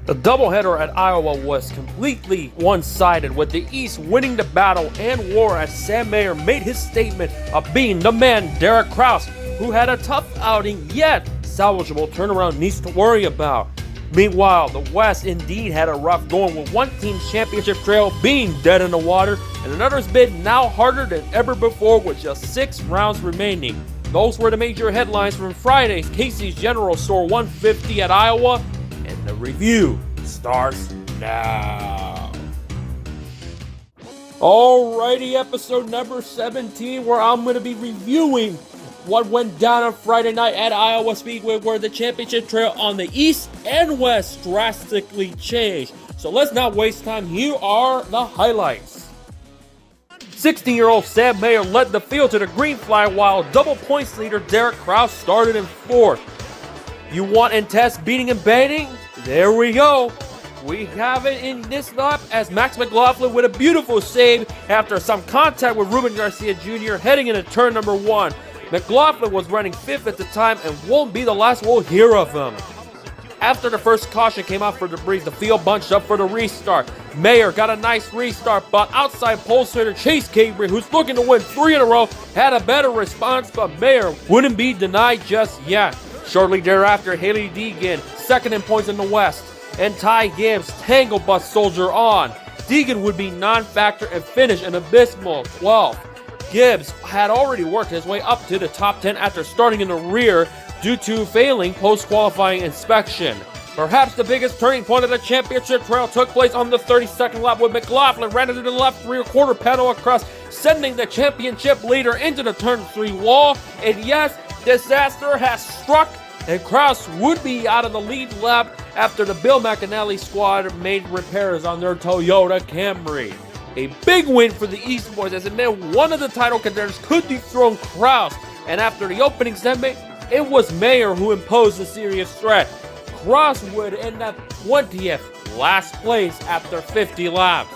The doubleheader at Iowa was completely one-sided, with the East winning the battle and war as Sam Mayer made his statement of being the man Derek Kraus, who had a tough outing yet salvageable turnaround needs to worry about. Meanwhile, the West indeed had a rough going, with one team's championship trail being dead in the water and another's bid now harder than ever before with just 6 rounds remaining. Those were the major headlines from Friday's Casey's General Store 150 at Iowa, and the review starts now. Alrighty, episode number 17, where I'm going to be reviewing what went down on Friday night at Iowa Speedway, where the championship trail on the East and West drastically changed. So let's not waste time. Here are the highlights. 16-year-old Sam Mayer led the field to the green flag, while double points leader Derek Kraus started in 4th. You want and test beating and baiting? There we go. We have it in this lap as Max McLaughlin with a beautiful save after some contact with Ruben Garcia Jr. heading into turn number 1. McLaughlin was running 5th at the time and won't be the last we'll hear of him. After the first caution came out for debris, the field bunched up for the restart. Mayer got a nice restart, but outside pole sitter Chase Cabry, who's looking to win 3 in a row, had a better response, but Mayer wouldn't be denied just yet. Shortly thereafter, Hailie Deegan, 2nd in points in the West, and Ty Gibbs tangle bus soldier on. Deegan would be non-factor and finish an abysmal 12th. Gibbs had already worked his way up to the top 10 after starting in the rear due to failing post-qualifying inspection. Perhaps the biggest turning point of the championship trail took place on the 32nd lap, when McLaughlin ran into the left rear quarter panel across, sending the championship leader into the turn 3 wall. And yes, disaster has struck, and Kraus would be out of the lead lap after the Bill McAnally squad made repairs on their Toyota Camry. A big win for the East boys, as it meant one of the title contenders could dethrone Kraus, and after the opening segment, it was Mayer who imposed a serious threat. Kraus would end up 20th, last place after 50 laps.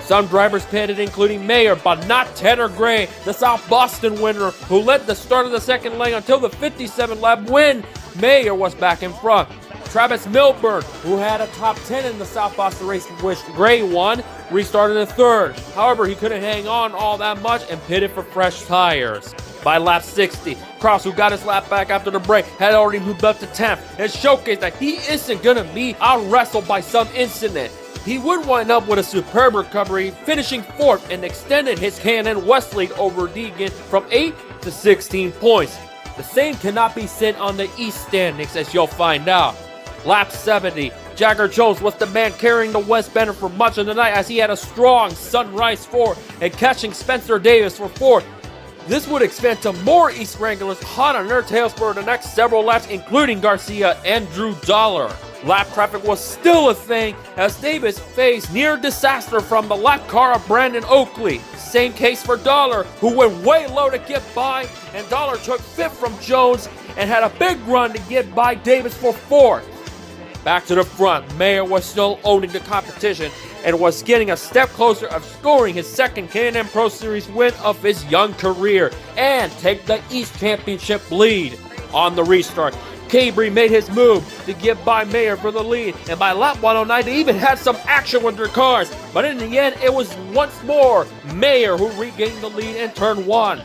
Some drivers pitted, including Mayer, but not Tanner Gray, the South Boston winner, who led the start of the second leg until the 57 lap when Mayer was back in front. Travis Milburn, who had a top 10 in the South Boston race, which Gray won, restarted in 3rd. However, he couldn't hang on all that much and pitted for fresh tires. By lap 60, Kraus, who got his lap back after the break, had already moved up to 10th and showcased that he isn't going to be out-wrestled by some incident. He would wind up with a superb recovery, finishing 4th, and extended his K&N West lead over Deegan from 8 to 16 points. The same cannot be said on the East standings, as you'll find out. Lap 70, Jagger Jones was the man carrying the West banner for much of the night, as he had a strong Sunrise 4 and catching Spencer Davis for 4th. This would expand to more East Wranglers hot on their tails for the next several laps, including Garcia and Drew Dollar. Lap traffic was still a thing, as Davis faced near disaster from the lap car of Brandon Oakley. Same case for Dollar, who went way low to get by, and Dollar took 5th from Jones and had a big run to get by Davis for 4th. Back to the front, Mayer was still owning the competition and was getting a step closer of scoring his 2nd K&N Pro Series win of his young career and take the East Championship lead. On the restart, Cabry made his move to get by Mayer for the lead, and by lap 109 they even had some action with their cars, but in the end it was once more Mayer who regained the lead in turn 1.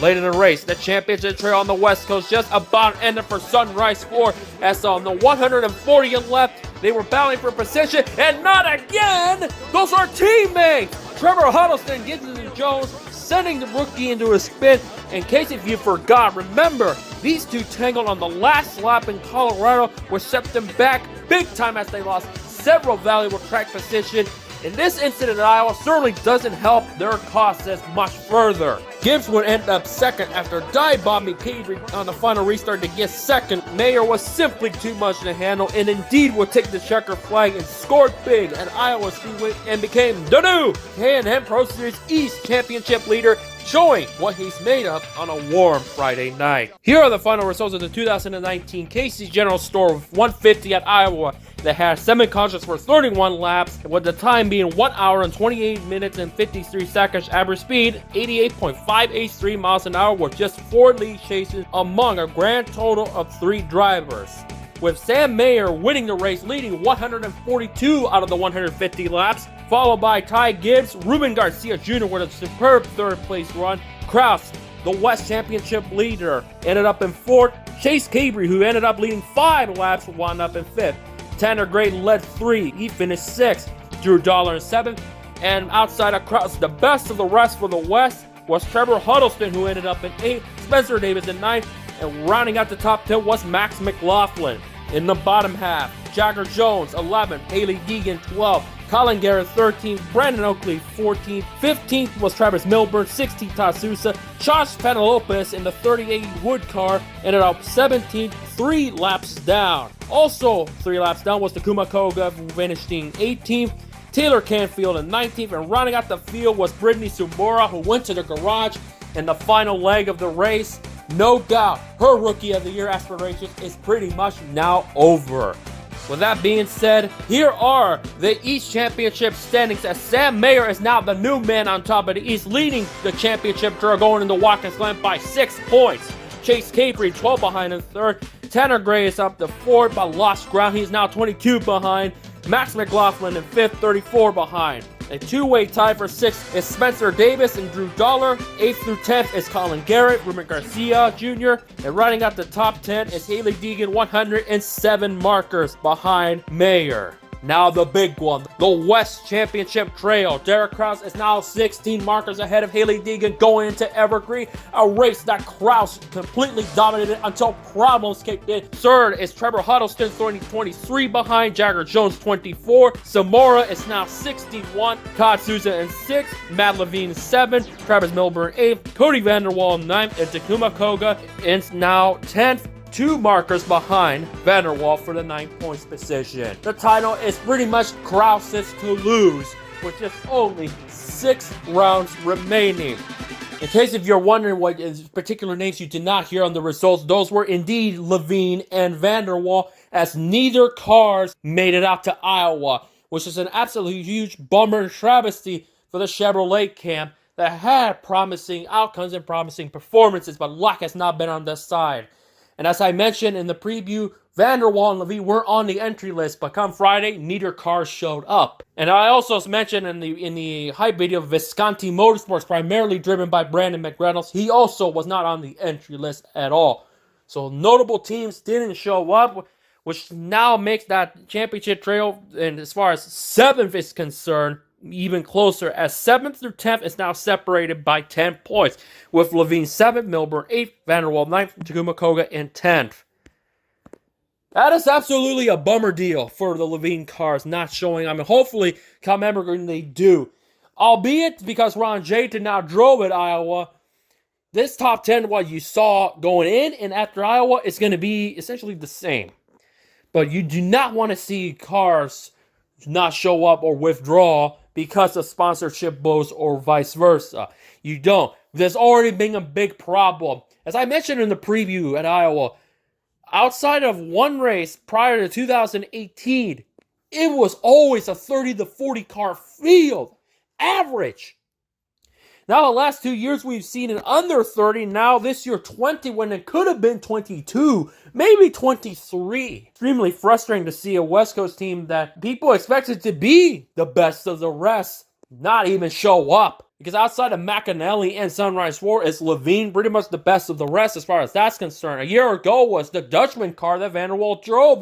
Late in the race, the championship trail on the West Coast just about ended for Sunrise 4, as on the 140th lap, they were battling for position, and not again! Those are teammates! Trevor Huddleston gets into Jones, sending the rookie into a spin. In case if you forgot, remember, these two tangled on the last lap in Colorado, which set them back big time as they lost several valuable track position. And this incident at Iowa certainly doesn't help their cause as much further. Gibbs would end up 2nd after dive-bombing Cabry on the final restart to get 2nd. Mayer was simply too much to handle, and indeed would take the checker flag and scored big at Iowa Speedway and became the new K&N Pro Series East Championship leader, showing what he's made of on a warm Friday night. Here are the final results of the 2019 Casey's General Store 150 at Iowa that had 7 cautions for 31 laps, with the time being 1 hour and 28 minutes and 53 seconds, average speed 88.583 miles an hour, with just 4 lead chases among a grand total of 3 drivers. with Sam Mayer winning the race, leading 142 out of the 150 laps, followed by Ty Gibbs, Ruben Garcia Jr. with a superb third-place run. Kraus, the West Championship leader, ended up in 4th. Chase Cabry, who ended up leading 5 laps, wound up in 5th. Tanner Gray led 3. He finished 6th. Drew Dollar in 7th. And outside of Kraus, the best of the rest for the West was Trevor Huddleston, who ended up in 8th. Spencer Davis in 9th. And rounding out the top 10 was Max McLaughlin. In the bottom half, Jagger Jones, 11th. Hailie Deegan, 12th. Colin Garrett, 13th. Brandon Oakley, 14th. 15th was Travis Milburn. 16th, Todd Sousa. Josh Penelopez in the 3080 Wood car ended up 17th, 3 laps down. Also, 3 laps down was Takuma Koga, finishing 18th. Taylor Canfield in 19th. And rounding out the field was Brittany Sumora, who went to the garage in the final leg of the race. No doubt, her Rookie of the Year aspiration is pretty much now over. With that being said, here are the East Championship standings, as Sam Mayer is now the new man on top of the East, leading the championship draw, going into Watkins Glen by 6 points. Chase Capri, 12 behind in 3rd. Tanner Gray is up to 4th, but lost ground. He's now 22 behind. Max McLaughlin in 5th, 34 behind. A two-way tie for 6th is Spencer Davis and Drew Dollar. 8th through 10th is Colin Garrett, Ruben Garcia Jr. And riding out the top 10 is Hailie Deegan, 107 markers behind Mayer. Now the big one, the West Championship Trail. Derek Kraus is now 16 markers ahead of Hailie Deegan going into Evergreen, a race that Kraus completely dominated until problems kicked in. 3rd is Trevor Huddleston, 23 behind. Jagger Jones, 24. Zamora is now 61. Todd Sousa in 6th. Matt Levine, 7th. Travis Milburn, 8th. Cody Vanderwall, 9th. And Takuma Koga is now 10th. 2 markers behind Vanderwall for the 9 points position. The title is pretty much Kraus's to lose, with just only 6 rounds remaining. In case if you're wondering what particular names you did not hear on the results, those were indeed Levine and Vanderwall, as neither cars made it out to Iowa, which is an absolutely huge bummer and travesty for the Chevrolet camp that had promising outcomes and promising performances, but luck has not been on their side. And as I mentioned in the preview, Vanderwall and Levine weren't on the entry list, but come Friday, neither car showed up. And I also mentioned in the hype video, Visconti Motorsports, primarily driven by Brandon McReynolds, he also was not on the entry list at all. So notable teams didn't show up, which now makes that championship trail, and as far as 7th is concerned, even closer, as 7th through 10th is now separated by 10 points, with Levine 7th, Milburn 8th, Vanderwall 9th, Takuma Koga in 10th. That is absolutely a bummer deal for the Levine cars not showing. I mean, hopefully, come Evergreen, they do. Albeit, because Ron J did not drove at Iowa, this top 10, what you saw going in and after Iowa, is going to be essentially the same. But you do not want to see cars not show up or withdraw because of sponsorship woes or vice versa. You don't. There's already been a big problem. As I mentioned in the preview at Iowa, outside of one race prior to 2018, it was always a 30 to 40 car field. Average. Now, the last 2 years, we've seen an under 30. Now, this year, 20, when it could have been 22, maybe 23. Extremely frustrating to see a West Coast team that people expected to be the best of the rest not even show up. Because outside of McAnally and Sunrise 4, is Levine pretty much the best of the rest as far as that's concerned. A year ago was the Dutchman car that Vanderwall drove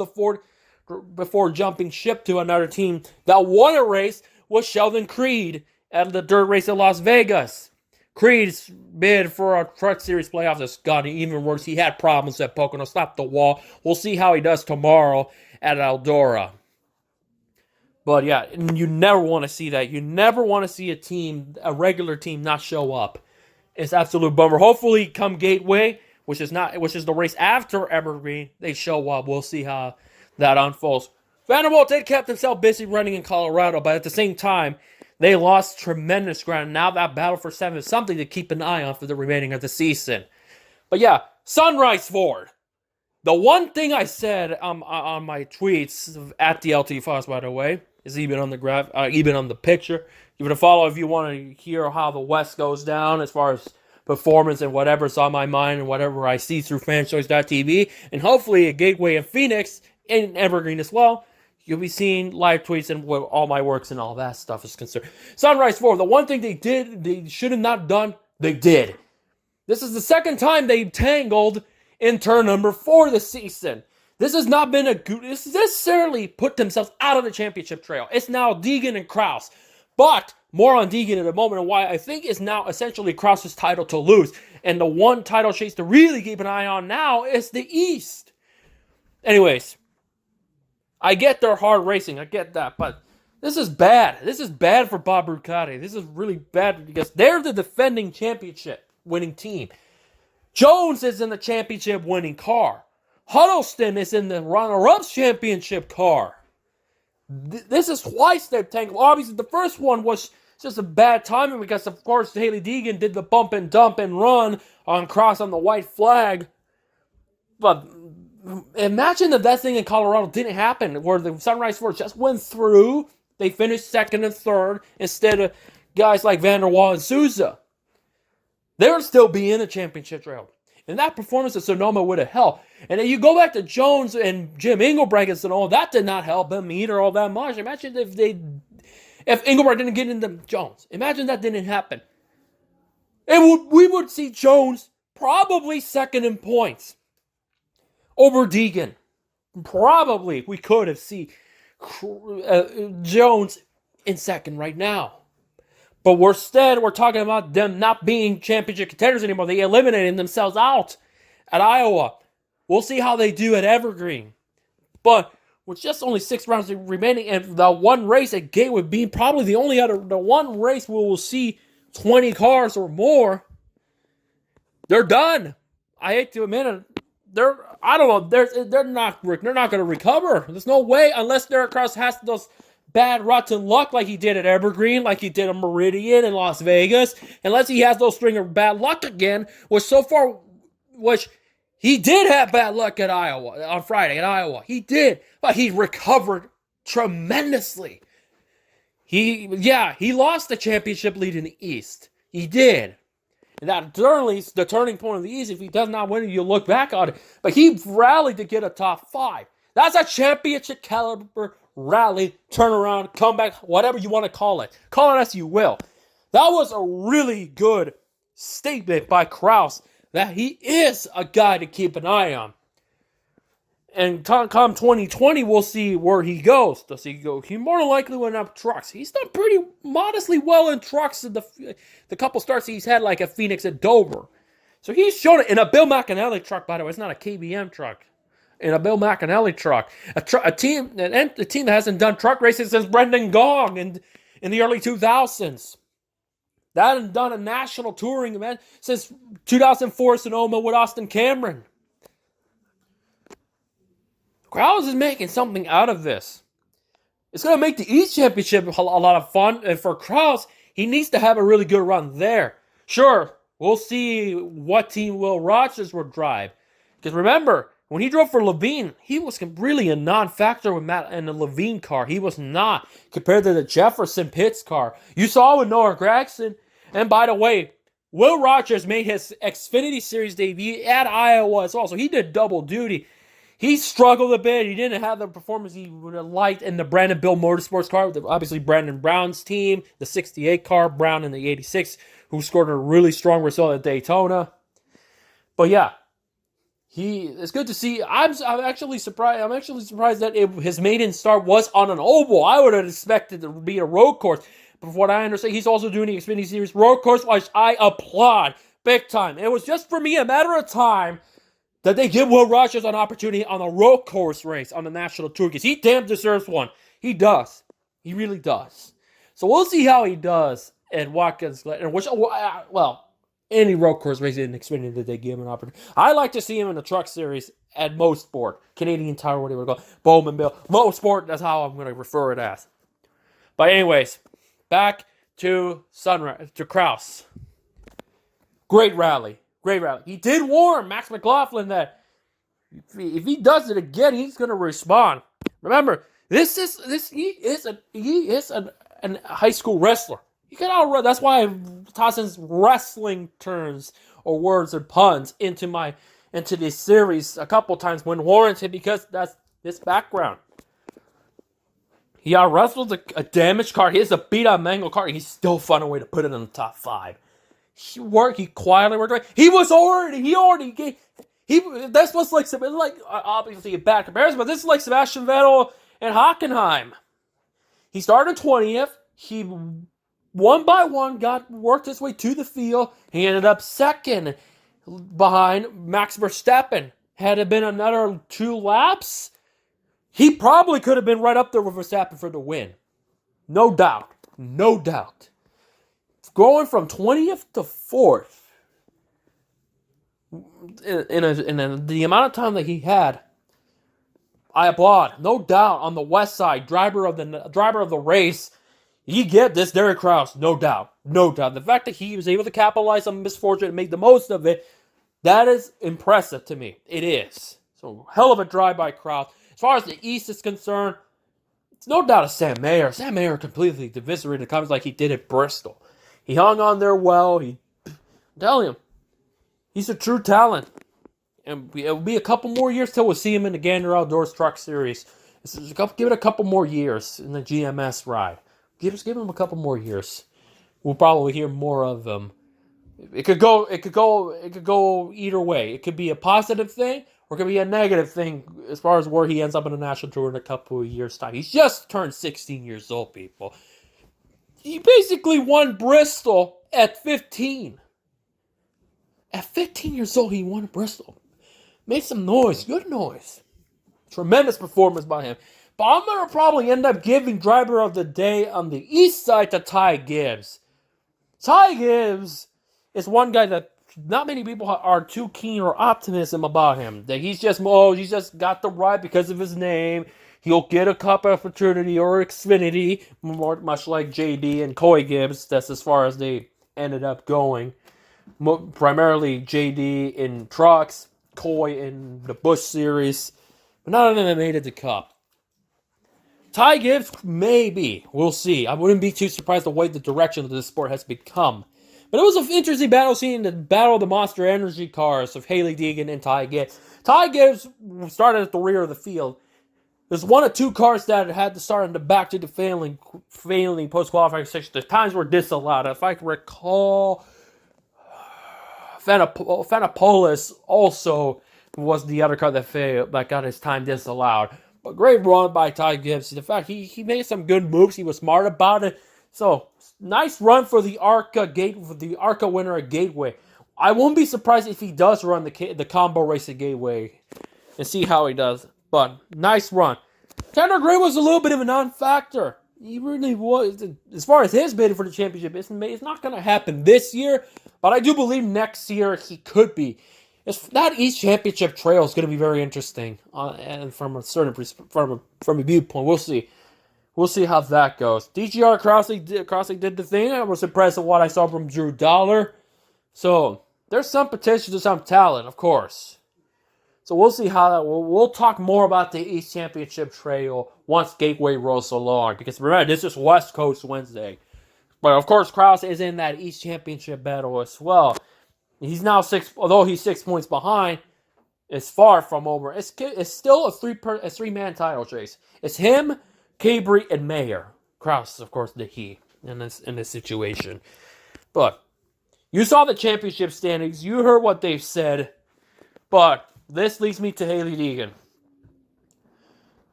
before jumping ship to another team that won a race was Sheldon Creed at the dirt race in Las Vegas. Creed's bid for a Truck Series playoffs has gotten even worse. He had problems at Pocono, slapped the wall. We'll see how he does tomorrow at Eldora. But yeah, you never want to see that. You never want to see a regular team not show up. It's absolute bummer. Hopefully, come Gateway, which is the race after Evergreen, they show up. We'll see how that unfolds. Vanderwall did keep himself busy running in Colorado, but at the same time, they lost tremendous ground. Now that battle for 7 is something to keep an eye on for the remaining of the season. But yeah, Sunrise Ford. The one thing I said on my tweets at the LT Fox, by the way, is even on the even on the picture. Give it a follow if you want to hear how the West goes down as far as performance and whatever's on my mind and whatever I see through fanchoice.tv, and hopefully a Gateway in Phoenix and Evergreen as well. You'll be seeing live tweets and what all my works and all that stuff is concerned. Sunrise 4, the one thing they should have not done, they did. This is the second time they tangled in turn number 4 this season. This has not been this necessarily put themselves out of the championship trail. It's now Deegan and Kraus. But more on Deegan in a moment, and why I think is now essentially Kraus's title to lose. And the one title chase to really keep an eye on now is the East. Anyways, I get they're hard racing. I get that. But this is bad. This is bad for Bob Brucati. This is really bad because they're the defending championship winning team. Jones is in the championship winning car. Huddleston is in the runner-ups championship car. This is twice they've tangled. Obviously, the first one was just a bad timing because, of course, Hailie Deegan did the bump and dump and run on Cross on the white flag. But imagine if that thing in Colorado didn't happen, where the Sunrise 4 just went through. They finished second and third instead of guys like Van der Waal and Souza. They would still be in the championship trail. And that performance at Sonoma would have helped. And then you go back to Jones and Jim Engelbrecht and Sonoma, that did not help them either all that much. Imagine if Engelbrecht didn't get into Jones. Imagine that didn't happen. And we would see Jones probably second in points over Deegan. Probably we could have seen Jones in second right now. But instead, we're talking about them not being championship contenders anymore. They eliminated themselves out at Iowa. We'll see how they do at Evergreen. But with just only 6 rounds remaining and the one race at Gateway being probably the one race we will see 20 cars or more, they're done. I hate to admit it. They're not going to recover. There's no way unless Derek Kraus has those bad rotten luck like he did at Evergreen, like he did at Meridian in Las Vegas, unless he has those string of bad luck again, which he did have bad luck at Iowa, on Friday at Iowa. He did, but he recovered tremendously. He lost the championship lead in the East. He did. And that certainly is the turning point of the East. If he does not win it, you look back on it. But he rallied to get a top 5. That's a championship caliber rally, turnaround, comeback, whatever you want to call it. Call it as you will. That was a really good statement by Kraus that he is a guy to keep an eye on. And come 2020, we'll see where he goes. Does he go? He more than likely went up trucks. He's done pretty modestly well in trucks in the couple starts he's had, like at Phoenix and Dover. So he's shown it in a Bill McAnally truck, by the way. It's not a KBM truck. In a Bill McAnally truck. A team that hasn't done truck racing since Brendan Gaughan in the early 2000s. That hadn't done a national touring event since 2004 Sonoma with Austin Cameron. Kraus is making something out of this. It's going to make the East Championship a lot of fun. And for Kraus, he needs to have a really good run there. Sure, we'll see what team Will Rogers will drive. Because remember, when he drove for Levine, he was really a non-factor with Matt in the Levine car. He was not compared to the Jefferson Pitts car. You saw with Noah Gragson. And by the way, Will Rogers made his Xfinity Series debut at Iowa as well. So he did double duty. He struggled a bit. He didn't have the performance he would have liked in the Brandon Bill Motorsports car. Obviously, Brandon Brown's team, the 68 car, Brown in the 86, who scored a really strong result at Daytona. But yeah, it's good to see. I'm actually surprised. I'm actually surprised that his maiden start was on an oval. I would have expected it to be a road course. But from what I understand, he's also doing the Xfinity Series road course, which I applaud big time. It was just for me a matter of time that they give Will Rogers an opportunity on a road course race on the National Tour, because he damn deserves one. He does. He really does. So we'll see how he does at Watkins Glen, any road course race in Xfinity that they give him an opportunity. I like to see him in the Truck Series at Mosport, Canadian Tire, whatever you want to call it, Bowmanville. Mosport, that's how I'm going to refer it as. But anyways, back to Kraus. Great rally. Great rally. He did warn Max McLaughlin that if he does it again, he's going to respond. Remember, he is a high school wrestler. He can outrun. That's why I toss in wrestling terms or words or puns into this series a couple times when warranted, because that's his background. He out wrestled a damaged car. He has a beat up mangled car. He's still found a way to put it in the top 5. He quietly worked away. This was like obviously a bad comparison, but this is like Sebastian Vettel and Hockenheim. He started 20th. He one by one worked his way to the field. He ended up second behind Max Verstappen. Had it been another 2 laps, he probably could have been right up there with Verstappen for the win. No doubt. No doubt. Going from 20th to 4th in the amount of time that he had, I applaud. No doubt on the West side, driver of the race, you get this Derek Kraus, no doubt. No doubt. The fact that he was able to capitalize on misfortune and make the most of it, that is impressive to me. It is. So, hell of a drive by Kraus. As far as the East is concerned, it's no doubt a Sam Mayer. Sam Mayer completely eviscerated the Cummins like he did at Bristol. He hung on there well. I'm telling you, he's a true talent. And it'll be a couple more years till we'll see him in the Gander Outdoors Truck Series. Give it a couple more years in the GMS ride. Give him a couple more years. We'll probably hear more of him. It could go either way. It could be a positive thing, or it could be a negative thing as far as where he ends up in the national tour in a couple of years' time. He's just turned 16 years old, people. He basically won Bristol at 15. At 15 years old, he won Bristol. Made some noise, good noise. Tremendous performance by him. But I'm going to probably end up giving driver of the day on the east side to Ty Gibbs. Ty Gibbs is one guy that not many people are too keen or optimism about him. That he's just got the ride because of his name. He'll get a cup opportunity or Xfinity, much like JD and Coy Gibbs. That's as far as they ended up going. Primarily JD in trucks, Coy in the Busch Series. But none of them made it to Cup. Ty Gibbs, maybe. We'll see. I wouldn't be too surprised the way the direction of this sport has become. But it was an interesting battle seeing the battle of the Monster Energy cars of Hailie Deegan and Ty Gibbs. Ty Gibbs started at the rear of the field. There's one of 2 cars that had to start in the back to the failing post-qualifying section. The times were disallowed. If I can recall, Fanapolis also was the other car that failed, that got his time disallowed. But great run by Ty Gibbs. The fact he made some good moves. He was smart about it. So nice run for the ARCA winner at Gateway. I won't be surprised if he does run the combo race at Gateway and see how he does. But nice run. Tanner Gray was a little bit of a non-factor. He really was. As far as his bidding for the championship, it's not going to happen this year. But I do believe next year he could be. That East Championship trail is going to be very interesting, and from a viewpoint, we'll see. We'll see how that goes. DGR-Crosley did the thing. I was impressed with what I saw from Drew Dollar. So there's some potential to some talent, of course. So we'll see how that. We'll talk more about the East Championship trail once Gateway rolls along. Because remember, this is West Coast Wednesday. But of course, Kraus is in that East Championship battle as well. He's now although he's 6 points behind, it's far from over. It's still a three-man title chase. It's him, Cabry, and Mayer. Kraus is, of course, the he in this situation. But you saw the championship standings. You heard what they've said. But this leads me to Hailie Deegan.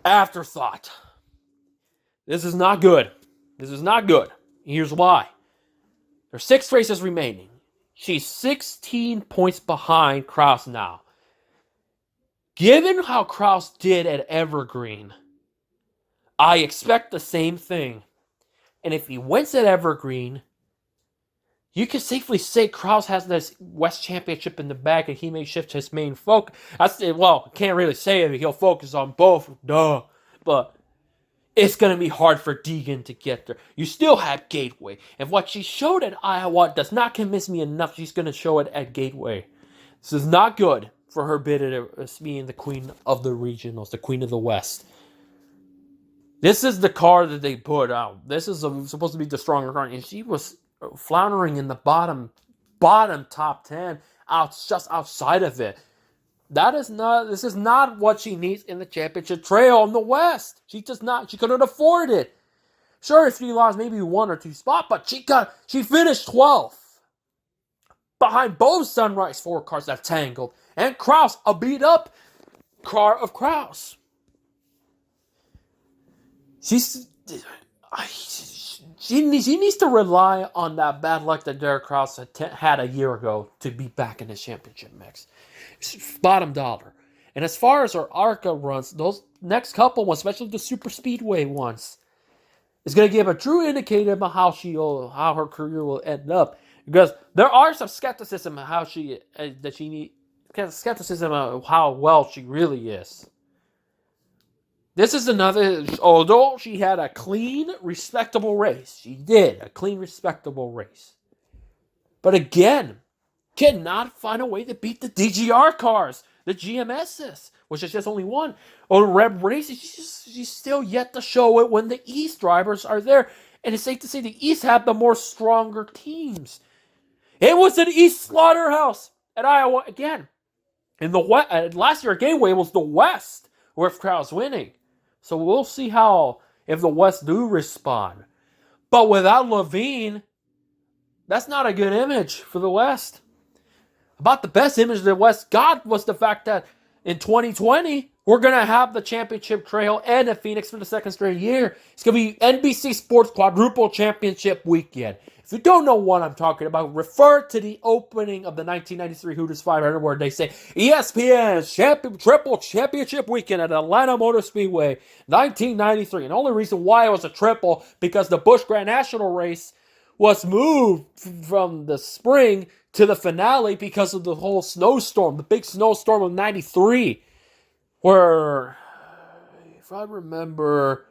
Afterthought. This is not good. This is not good. Here's why. There's 6 races remaining. She's 16 points behind Kraus now. Given how Kraus did at Evergreen, I expect the same thing. And if he wins at Evergreen, you can safely say Kraus has this West Championship in the bag and he may shift his main focus. Can't really say it. He'll focus on both. Duh. But it's going to be hard for Deegan to get there. You still have Gateway. And what she showed at Iowa does not convince me enough she's going to show it at Gateway. This is not good for her bid at being the queen of the regionals, the queen of the West. This is the car that they put out. This is supposed to be the stronger car, and she was floundering in the bottom top 10, just outside of it. This is not what she needs in the championship trail in the West. She couldn't afford it. Sure, if she lost maybe 1 or 2 spots, but she finished 12th. Behind both Sunrise 4 cars that tangled. And Kraus, a beat up car of Kraus. She needs to rely on that bad luck that Derek Kraus had a year ago to be back in the championship mix. Bottom dollar. And as far as her ARCA runs, those next couple ones, especially the super speedway ones, is going to give a true indicator of how her career will end up. Because there are some skepticism of skepticism of how well she really is. This is another, although she had a clean, respectable race. She did, a clean, respectable race. But again, cannot find a way to beat the DGR cars, the GMSs, which is just only one. Or Levin Racing, she's still yet to show it when the East drivers are there. And it's safe to say the East have the more stronger teams. It was an East slaughterhouse at Iowa again. In the West, last year, Gateway was the West with Kraus winning. So we'll see if the West do respond. But without Levin, that's not a good image for the West. About the best image the West got was the fact that in 2020, we're going to have the championship trail and at Phoenix for the second straight year. It's going to be NBC Sports Quadruple Championship Weekend. If you don't know what I'm talking about, refer to the opening of the 1993 Hooters 500 where they say ESPN's Triple Championship Weekend at Atlanta Motor Speedway, 1993. And the only reason why it was a triple because the Busch Grand National race was moved from the spring to the finale because of the whole snowstorm, the big snowstorm of 93, where, if I remember,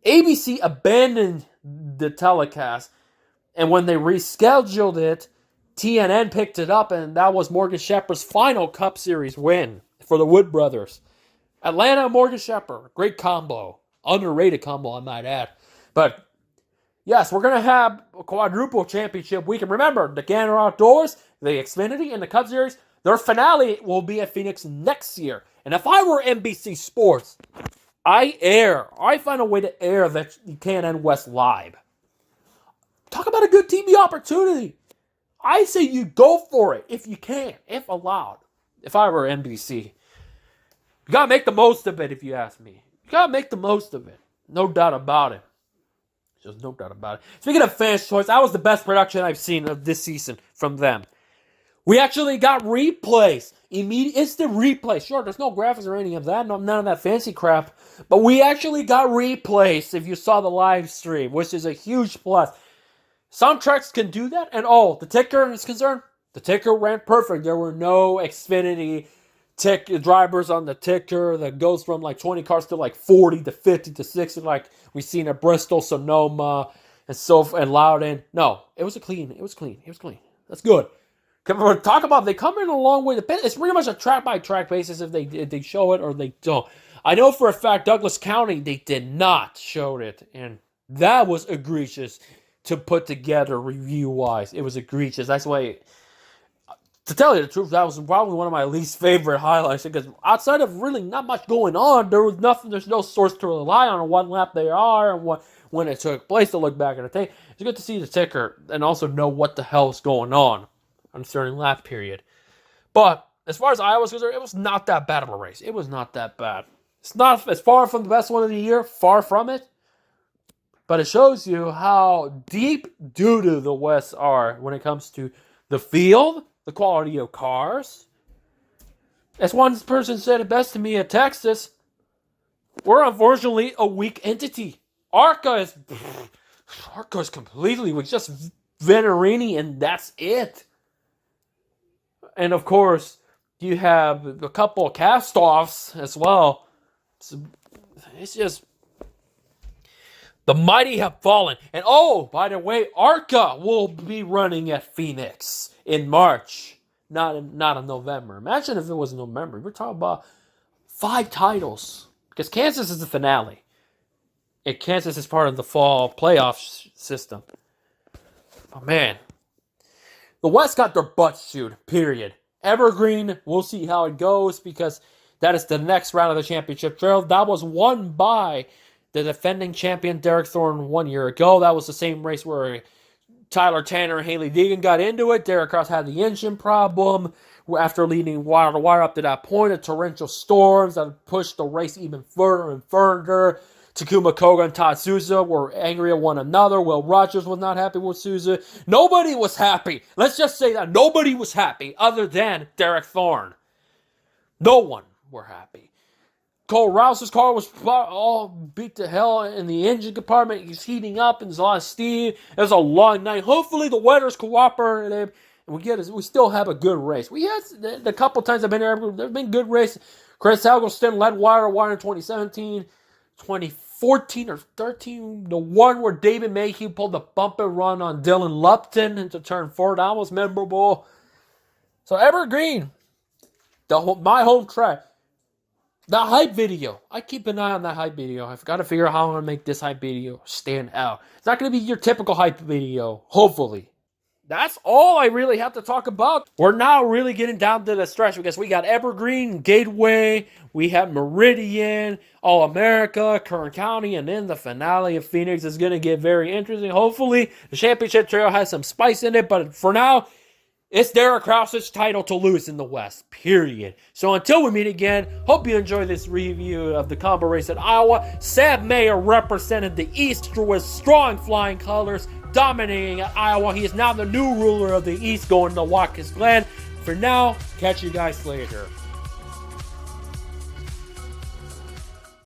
ABC abandoned the telecast, and when they rescheduled it, TNN picked it up, and that was Morgan Shepherd's final Cup Series win for the Wood brothers. Atlanta, Morgan Shepherd, great combo, underrated combo, I might add. But yes, we're going to have a quadruple championship weekend. Remember, the Gander Outdoors, the Xfinity, and the Cup Series, their finale will be at Phoenix next year. And if I were NBC Sports, I find a way to air that K&N West live. Talk about a good TV opportunity. I say you go for it if you can, if allowed. If I were NBC. You got to make the most of it, if you ask me. You got to make the most of it. No doubt about it. There's no doubt about it. Speaking of fans' choice, that was the best production I've seen of this season from them. We actually got replays. Instant replays. Sure, there's no graphics or any of that. None of that fancy crap. But we actually got replays if you saw the live stream, which is a huge plus. Some tracks can do that. And the ticker is concerned. The ticker ran perfect. There were no Xfinity drivers on the ticker that goes from like 20 cars to like 40 to 50 to 60 like we've seen at Bristol, Sonoma, and Loudon. No, it was clean. That's good. Talk about they come in a long way. It's pretty much a track-by-track basis if they show it or they don't. I know for a fact Douglas County, they did not show it, and that was egregious to put together review-wise. It was egregious. That's why, to tell you the truth, that was probably one of my least favorite highlights because outside of really not much going on, there was nothing. There's no source to rely on what lap they are and when it took place to look back at the tape. It's good to see the ticker and also know what the hell is going on a certain lap period. But as far as Iowa's concerned, it was not that bad of a race. It was not that bad. It's not as far from the best one of the year, far from it. But it shows you how deep doo-doo the West are when it comes to the field, the quality of cars. As one person said it best to me at Texas, we're unfortunately a weak entity. ARCA is completely weak. Just Venerini and that's it. And of course, you have a couple of cast-offs as well. It's just the mighty have fallen. And by the way, ARCA will be running at Phoenix in March, not in November. Imagine if it was in November. We're talking about 5 titles because Kansas is the finale. And Kansas is part of the fall playoff system. Oh, man. The West got their butts chewed, period. Evergreen, we'll see how it goes because that is the next round of the championship trail. That was won by the defending champion Derek Thorne 1 year ago. That was the same race where Tyler Tanner and Hailie Deegan got into it. Derek Kraus had the engine problem after leading wire to wire up to that point. The torrential storms that pushed the race even further and further. Takuma Koga and Todd Souza were angry at one another. Will Rogers was not happy with Souza. Nobody was happy. Let's just say that. Nobody was happy other than Derek Thorne. No one were happy. Cole Rouse's car was all beat to hell in the engine compartment. He's heating up and there's a lot of steam. It was a long night. Hopefully the weather's cooperative and we still have a good race. We had the couple times I've been there, there's been good races. Chris Helgerston led wire to wire in 2017, 2014 or 13. The one where David Mayhew pulled the bumper run on Dylan Lupton into turn 4. That was memorable. So Evergreen, my home track. The hype video. I keep an eye on that hype video. I've got to figure out how I'm going to make this hype video stand out. It's not going to be your typical hype video, hopefully. That's all I really have to talk about. We're now really getting down to the stretch because we got Evergreen, Gateway, we have Meridian, All-America, Kern County, and then the finale of Phoenix is going to get very interesting. Hopefully, the championship trail has some spice in it, but for now, it's Derek Kraus's title to lose in the West, period. So until we meet again, hope you enjoy this review of the combo race at Iowa. Sam Mayer represented the East with strong flying colors, dominating at Iowa. He is now the new ruler of the East, going to Watkins Glen. For now, catch you guys later.